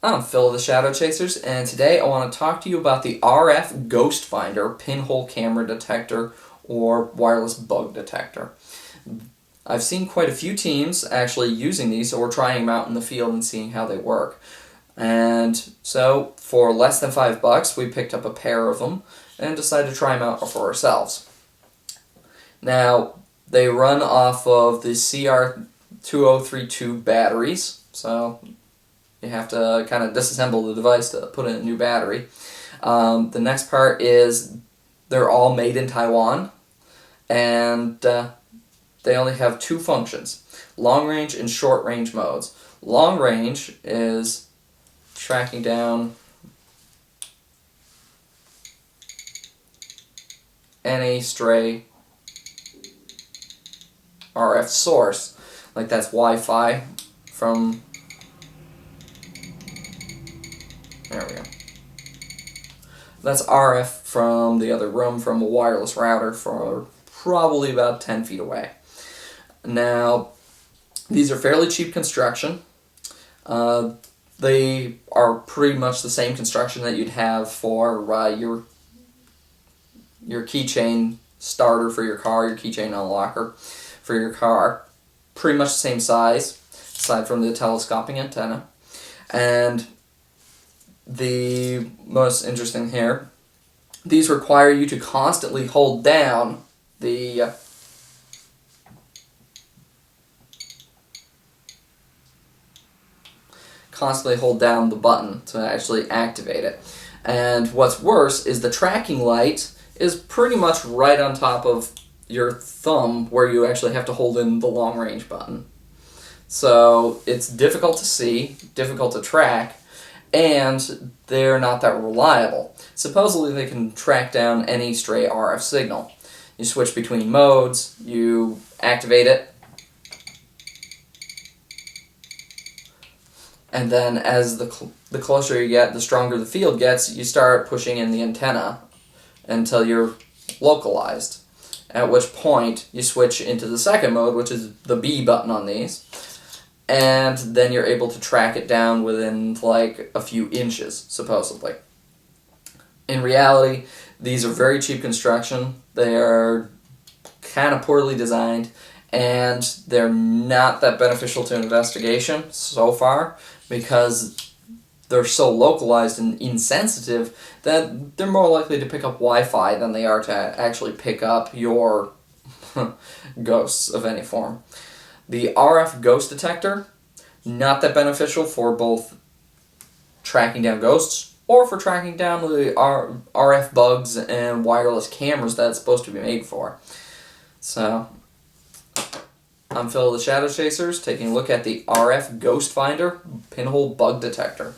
I'm Phil of the Shadow Chasers, and today I want to talk to you about the RF Ghost Finder pinhole camera detector or wireless bug detector. I've seen quite a few teams actually using these or trying them out in the field and seeing how they work. And so for less than $5, we picked up a pair of them and decided to try them out for ourselves. Now, they run off of the CR2032 batteries, so you have to kind of disassemble the device to put in a new battery. The next part is they're all made in Taiwan, and they only have two functions, long range and short range modes. Long range is tracking down any stray RF source, like that's Wi-Fi from, there we go. That's RF from the other room from a wireless router for probably about 10 feet away. Now, these are fairly cheap construction. They are pretty much the same construction that you'd have for your keychain starter for your car, your keychain unlocker for your car. Pretty much the same size, aside from the telescoping antenna. And the most interesting here, these require you to constantly hold down the button to actually activate it. And what's worse is the tracking light is pretty much right on top of your thumb where you actually have to hold in the long range button. So it's difficult to see, difficult to track, and they're not that reliable. Supposedly they can track down any stray RF signal. You switch between modes, you activate it, and then as the closer you get, the stronger the field gets, you start pushing in the antenna until you're localized. At which point you switch into the second mode, which is the B button on these, and then you're able to track it down within like a few inches, supposedly. In reality, these are very cheap construction. They are kind of poorly designed, and they're not that beneficial to investigation so far because they're so localized and insensitive that they're more likely to pick up Wi-Fi than they are to actually pick up your ghosts of any form. The RF ghost detector, not that beneficial for both tracking down ghosts or for tracking down the RF bugs and wireless cameras that it's supposed to be made for. So, I'm Phil of the Shadow Chasers, taking a look at the RF Ghost Finder Pinhole Bug Detector.